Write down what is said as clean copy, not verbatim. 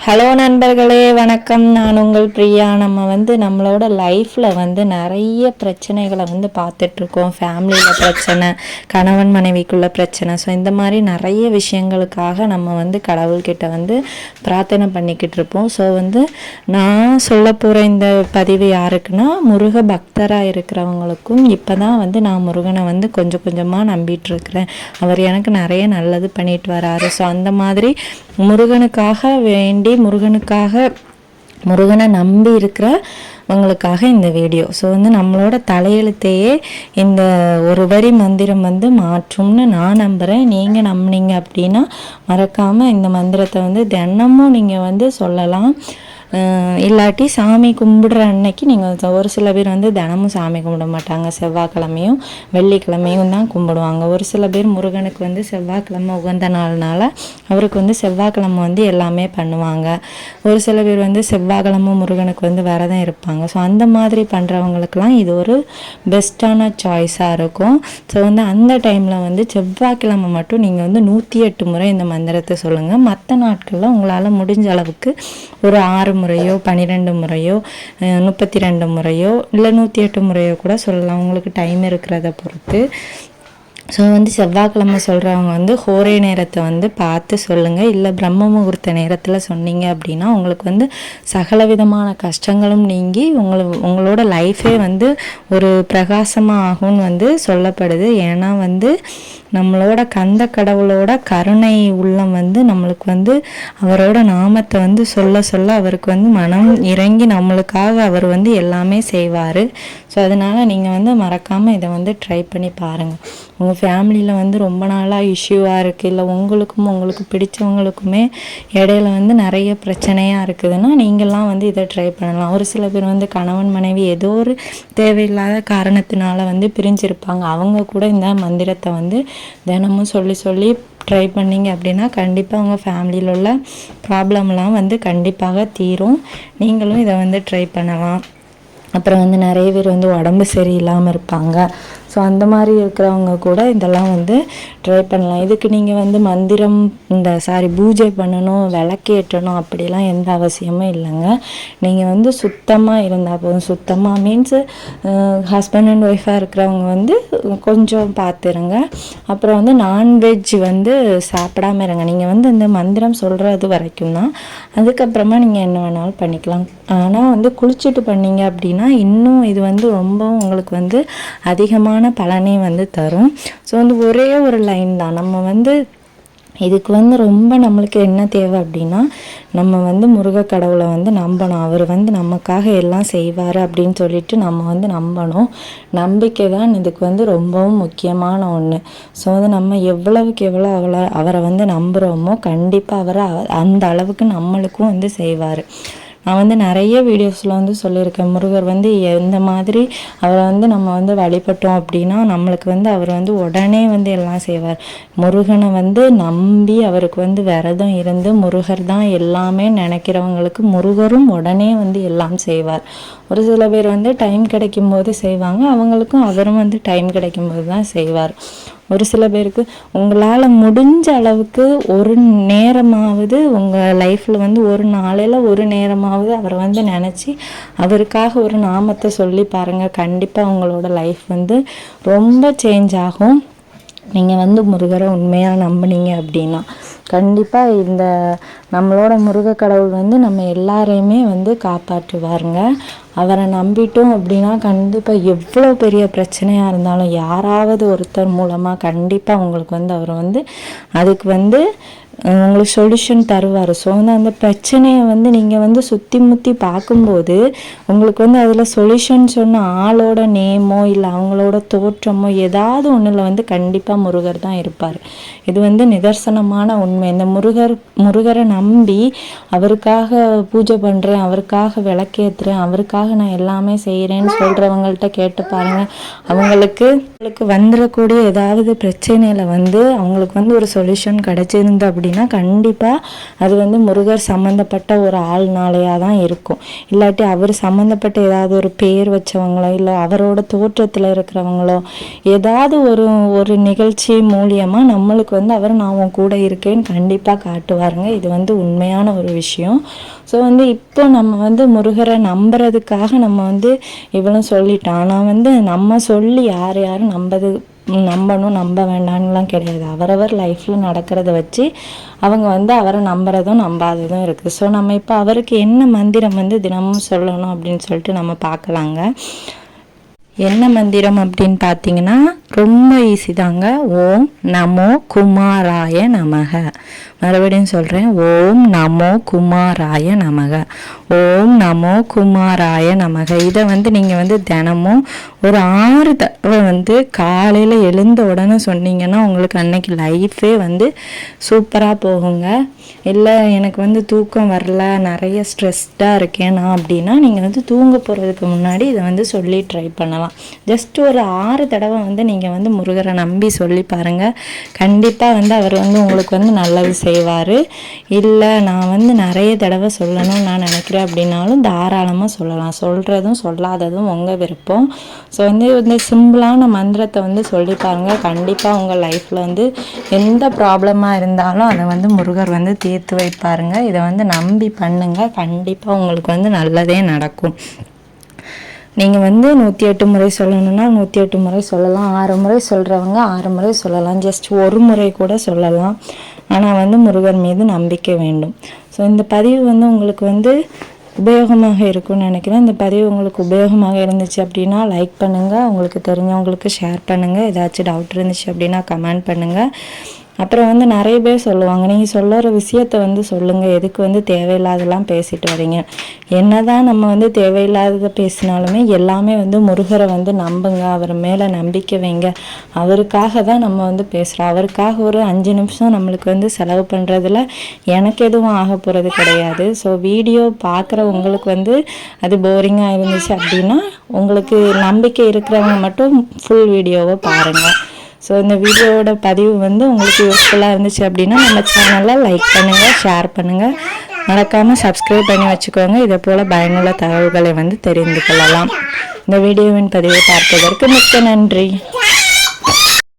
Hello நண்பர்களே, வணக்கம். நான் உங்கள் பிரியா. நம்மளோட லைஃப்பில் நிறைய பிரச்சனைகளை பார்த்துட்ருக்கோம். ஃபேமிலியில் பிரச்சனை, கணவன் மனைவிக்குள்ள பிரச்சனை. ஸோ இந்த மாதிரி நிறைய விஷயங்களுக்காக நம்ம கடவுள்கிட்ட பிரார்த்தனை பண்ணிக்கிட்டு இருப்போம். ஸோ நான் சொல்ல போகிற இந்த பதிவு யாருக்குன்னா, முருக பக்தராக இருக்கிறவங்களுக்கும். இப்போ தான் நான் முருகனை கொஞ்சம் கொஞ்சமாக நம்பிட்டுருக்கிறேன். அவர் எனக்கு நிறைய நல்லது பண்ணிட்டு வராரு. ஸோ அந்த மாதிரி முருகனுக்காக வேண்டி முருகனை நம்பி இருக்கிறவங்களுக்காக இந்த வீடியோ. ஸோ நம்மளோட தலையெழுத்தையே இந்த ஒரு வரி மந்திரம் மாற்றும்னு நான் நம்புகிறேன். நீங்கள் நம்பினீங்க அப்படின்னா மறக்காமல் இந்த மந்திரத்தை தினமும் நீங்கள் சொல்லலாம். இல்லாட்டி சாமி கும்பிடுற அன்னைக்கு நீங்கள் ஒரு சில பேர் தினமும் சாமி கும்பிட மாட்டாங்க. செவ்வாய்க்கிழமையும் வெள்ளிக்கிழமையும் தான் கும்பிடுவாங்க. ஒரு சில பேர் முருகனுக்கு செவ்வாய்க்கிழமை உகந்த நாள்னால அவருக்கு செவ்வாய்க்கிழமை எல்லாமே பண்ணுவாங்க. ஒரு சில பேர் செவ்வாய்க்கிழமை முருகனுக்கு விரதம் இருப்பாங்க. ஸோ அந்த மாதிரி பண்ணுறவங்களுக்கெல்லாம் இது ஒரு பெஸ்ட்டான சாய்ஸாக இருக்கும். ஸோ அந்த டைமில் செவ்வாய்க்கிழமை மட்டும் நீங்கள் 108 முறை இந்த மந்திரத்தை சொல்லுங்கள். மற்ற நாட்களில் உங்களால் முடிஞ்ச அளவுக்கு ஒரு 6 முறையோ 12 முறையோ 32 முறையோ இல்லை 108 முறையோ கூட சொல்லலாம், உங்களுக்கு டைம் இருக்கிறத பொறுத்து. ஸோ செவ்வாய்க்கிழமை சொல்கிறவங்க ஹோரை நேரத்தை பார்த்து சொல்லுங்கள். இல்லை பிரம்ம முகூர்த்த நேரத்தில் சொன்னீங்க அப்படின்னா உங்களுக்கு சகல விதமான கஷ்டங்களும் நீங்கி உங்களோட லைஃபே ஒரு பிரகாசமாக ஆகும்னு சொல்லப்படுது. ஏன்னா நம்மளோட கந்த கடவுளோட கருணை உள்ளம் நம்மளுக்கு அவரோட நாமத்தை சொல்ல சொல்ல அவருக்கு மனம் இறங்கி நம்மளுக்காக அவர் எல்லாமே செய்வார். ஸோ அதனால் நீங்கள் மறக்காமல் இதை ட்ரை பண்ணி பாருங்கள். உங்கள் ஃபேமிலியில் ரொம்ப நாளாக இஷ்யூவாக இருக்குது, இல்லை உங்களுக்கு பிடிச்சவங்களுக்குமே இடையில நிறைய பிரச்சனையாக இருக்குதுன்னா நீங்கள்லாம் இதை ட்ரை பண்ணலாம். ஒரு சில பேர் கணவன் மனைவி ஏதோ ஒரு தேவையில்லாத காரணத்தினால பிரிஞ்சிருப்பாங்க. அவங்க கூட இந்த மந்திரத்தை தினமும் சொல்லி ட்ரை பண்ணிங்க அப்படின்னா கண்டிப்பாக உங்கள் ஃபேமிலியில் உள்ள ப்ராப்ளம்லாம் கண்டிப்பாக தீரும். நீங்களும் இதை ட்ரை பண்ணலாம். அப்புறம் நிறைய பேர் உடம்பு சரியில்லாமல் இருப்பாங்க. ஸோ அந்த மாதிரி இருக்கிறவங்க கூட இதெல்லாம் ட்ரை பண்ணலாம். இதுக்கு நீங்கள் மந்திரம் பூஜை பண்ணணும், விளக்கேற்றணும் அப்படிலாம் எந்த அவசியமும் இல்லைங்க. நீங்கள் சுத்தமாக இருந்தால் போதும். சுத்தமாக மீன்ஸ் ஹஸ்பண்ட் அண்ட் ஒய்ஃபாக இருக்கிறவங்க கொஞ்சம் பார்த்துருங்க. அப்புறம் நான்வெஜ் சாப்பிடாம இருங்க. நீங்கள் இந்த மந்திரம் சொல்கிறது வரைக்கும் தான். அதுக்கப்புறமா நீங்கள் என்ன வேணாலும் பண்ணிக்கலாம். ஆனால் குளிச்சுட்டு பண்ணீங்க அப்படின்னா இன்னும் இது ரொம்ப உங்களுக்கு அதிகமான பலனை தரும். ஸோ ஒரே ஒரு லைன் தான். நம்ம இதுக்கு ரொம்ப நம்மளுக்கு என்ன தேவை அப்படின்னா, நம்ம முருக கடவுளை நம்பணும். அவர் நமக்காக எல்லாம் செய்வார் அப்படின்னு சொல்லிட்டு நம்ம நம்பணும். நம்பிக்கை தான் இதுக்கு ரொம்பவும் முக்கியமான ஒன்று. ஸோ நம்ம எவ்வளவுக்கு எவ்வளோ அவரை நம்புகிறோமோ கண்டிப்பாக அவரை அந்த அளவுக்கு நம்மளுக்கும் செய்வார். நான் நிறைய வீடியோஸில் சொல்லியிருக்கேன். முருகர் எந்த மாதிரி அவரை நம்ம வழிபட்டோம் அப்படின்னா நம்மளுக்கு அவர் உடனே எல்லாம் செய்வார். முருகனை நம்பி அவருக்கு விரதம் இருந்து முருகர் தான் எல்லாமே நினைக்கிறவங்களுக்கு முருகரும் உடனே எல்லாம் செய்வார். ஒரு சில பேர் டைம் கிடைக்கும் போது செய்வாங்க, அவங்களுக்கும் அவரும் டைம் கிடைக்கும் போது தான் செய்வார். ஒரு சில பேருக்கு உங்களால் முடிஞ்ச அளவுக்கு ஒரு நேரமாவது உங்கள் லைஃப்பில் ஒரு நாளையில் ஒரு நேரமாவது அவரை நினச்சி அவருக்காக ஒரு நாமத்தை சொல்லி பாருங்கள். கண்டிப்பாக உங்களோட லைஃப் ரொம்ப சேஞ்ச் ஆகும். நீங்கள் முருகரை உண்மையாக நம்பினீங்க அப்படின்னா கண்டிப்பாக இந்த நம்மளோட முருக கடவுள் நம்ம எல்லாரையுமே காப்பாற்றுவாருங்க. அவரை நம்பிட்டோம் அப்படின்னா கண்டிப்பாக எவ்வளோ பெரிய பிரச்சனையாக இருந்தாலும் யாராவது ஒருத்தர் மூலமாக கண்டிப்பாக உங்களுக்கு அவர் அதுக்கு உங்களுக்கு சொல்யூஷன் தருவார். ஸோ அந்த பிரச்சனையை நீங்கள் சுற்றி முற்றி பார்க்கும்போது உங்களுக்கு அதில் சொல்யூஷன் சொன்ன ஆளோட நேமோ இல்லை அவங்களோட தோற்றமோ ஏதாவது ஒன்றில் கண்டிப்பாக முருகர் தான் இருப்பார். இது நிதர்சனமான உண்மை. இந்த முருகரை நம்பி அவருக்காக பூஜை பண்ணுறேன், அவருக்காக விளக்கேற்றுறேன், அவருக்காக நான் எல்லாமே செய்கிறேன்னு சொல்கிறவங்கள்ட்ட கேட்டு பாருங்கள். அவங்களுக்கு வந்துடக்கூடிய ஏதாவது பிரச்சனையில் அவங்களுக்கு ஒரு சொல்யூஷன் கிடச்சிருந்து அப்படின்னா கண்டிப்பாக அது வந்து முருகர் சம்மந்தப்பட்ட ஒரு ஆள்னாலேயாக தான் இருக்கும். இல்லாட்டி அவர் சம்மந்தப்பட்ட ஏதாவது ஒரு பேர் வச்சவங்களோ இல்லை அவரோட தோற்றத்தில் இருக்கிறவங்களோ ஏதாவது ஒரு நிகழ்ச்சி மூலியமாக நம்மளுக்கு வந்து அவர் நான் உன் கூட இருக்கேன்னு கண்டிப்பாக காட்டுவாருங்க. இது வந்து உண்மையான ஒரு விஷயம். ஸோ வந்து இப்போ நம்ம வந்து முருகரை நம்புறதுக்காக நம்ம வந்து இவளும் சொல்லிட்டான். ஆனால் வந்து நம்ம சொல்லி யாரும் நம்பணும் நம்ப வேண்டாம்லாம் கிடையாது. அவரவர் லைஃப்பில் நடக்கிறத வச்சு அவங்க வந்து அவரை நம்புறதும் நம்பாததும் இருக்குது. ஸோ நம்ம இப்போ அவருக்கு என்ன மந்திரம் வந்து தினமும் சொல்லணும் அப்படின்னு சொல்லிட்டு நம்ம பார்க்கலாங்க. என்ன மந்திரம் அப்படின்னு பார்த்தீங்கன்னா ரொம்ப ஈஸி தாங்க. ஓம் நமோ குமாராய நமக. மறுபடியும் சொல்கிறேன், ஓம் நமோ குமாராய நமக, ஓம் நமோ குமாராய நமக. இதை வந்து நீங்கள் வந்து தினமும் ஒரு 6 தடவை வந்து காலையில் எழுந்த உடனே சொன்னீங்கன்னா உங்களுக்கு அன்னைக்கு லைஃபே வந்து சூப்பராக போகுங்க. இல்லை எனக்கு வந்து தூக்கம் வரல, நிறைய ஸ்ட்ரெஸ்டாக இருக்கேன் நான் அப்படின்னா நீங்கள் வந்து தூங்க போகிறதுக்கு முன்னாடி இதை வந்து சொல்லி ட்ரை பண்ணலாம். ஜஸ்ட் ஒரு 6 தடவை வந்து நீங்கள் வந்து முருகரை நம்பி சொல்லி பாருங்கள். கண்டிப்பாக வந்து அவர் வந்து உங்களுக்கு வந்து நல்லது செய்வார். இல்லை நான் வந்து நிறைய தடவை சொல்லணும்னு நான் நினைக்கிறேன் அப்படின்னாலும் தாராளமாக சொல்லலாம். சொல்கிறதும் சொல்லாததும் உங்கள் விருப்பம். ஸோ வந்து இந்த சிம்பிளான மந்திரத்தை வந்து சொல்லி பாருங்கள். கண்டிப்பாக உங்கள் லைஃப்பில் வந்து எந்த ப்ராப்ளமாக இருந்தாலும் அதை வந்து முருகர் வந்து தீர்த்து வைப்பாருங்க. இதை வந்து நம்பி பண்ணுங்கள். கண்டிப்பாக உங்களுக்கு வந்து நல்லதே நடக்கும். நீங்கள் வந்து 108 முறை சொல்லணும்னா 108 முறை சொல்லலாம். 6 முறை சொல்கிறவங்க 6 முறை சொல்லலாம். ஜஸ்ட் ஒரு முறை கூட சொல்லலாம். ஆனால் வந்து முருகர் மீது நம்பிக்கை வேண்டும். ஸோ இந்த பதிவு வந்து உங்களுக்கு வந்து உபயோகமாக இருக்கும்னு நினைக்கிறேன். இந்த பதிவு உங்களுக்கு உபயோகமாக இருந்துச்சு அப்படின்னா லைக் பண்ணுங்கள், உங்களுக்கு தெரிஞ்சவங்களுக்கு ஷேர் பண்ணுங்கள். ஏதாச்சும் டவுட் இருந்துச்சு அப்படின்னா கமெண்ட் பண்ணுங்கள். அப்புறம் வந்து நிறைய பேர் சொல்லுவாங்க, நீங்கள் சொல்லுற விஷயத்த வந்து சொல்லுங்கள், எதுக்கு வந்து தேவையில்லாதெல்லாம் பேசிட்டு வரீங்க. என்னதான் நம்ம வந்து தேவையில்லாததை பேசினாலுமே எல்லாமே வந்து முருகரை வந்து நம்புங்க, அவர் மேலே நம்பிக்கை வைங்க. அவருக்காக தான் நம்ம வந்து பேசுகிறோம். அவருக்காக ஒரு 5 நிமிஷம் நம்மளுக்கு வந்து செலவு பண்ணுறதுல எனக்கு எதுவும் ஆக போகிறது கிடையாது. ஸோ வீடியோ பார்க்குற உங்களுக்கு வந்து அது போரிங்காக இருந்துச்சு அப்படின்னா உங்களுக்கு நம்பிக்கை இருக்கிறவங்க மட்டும் ஃபுல் வீடியோவை பாருங்கள். ஸோ இந்த வீடியோவோட பதிவு வந்து உங்களுக்கு யூஸ்ஃபுல்லாக இருந்துச்சு அப்படின்னா நம்ம சேனலில் லைக் பண்ணுங்கள், ஷேர் பண்ணுங்கள், மறக்காமல் சப்ஸ்கிரைப் பண்ணி வச்சுக்கோங்க. இதே போல் பயனுள்ள தகவல்களை வந்து தெரிந்து கொள்ளலாம். இந்த வீடியோவின் பதிவை பார்த்ததற்கு மிக்க நன்றி.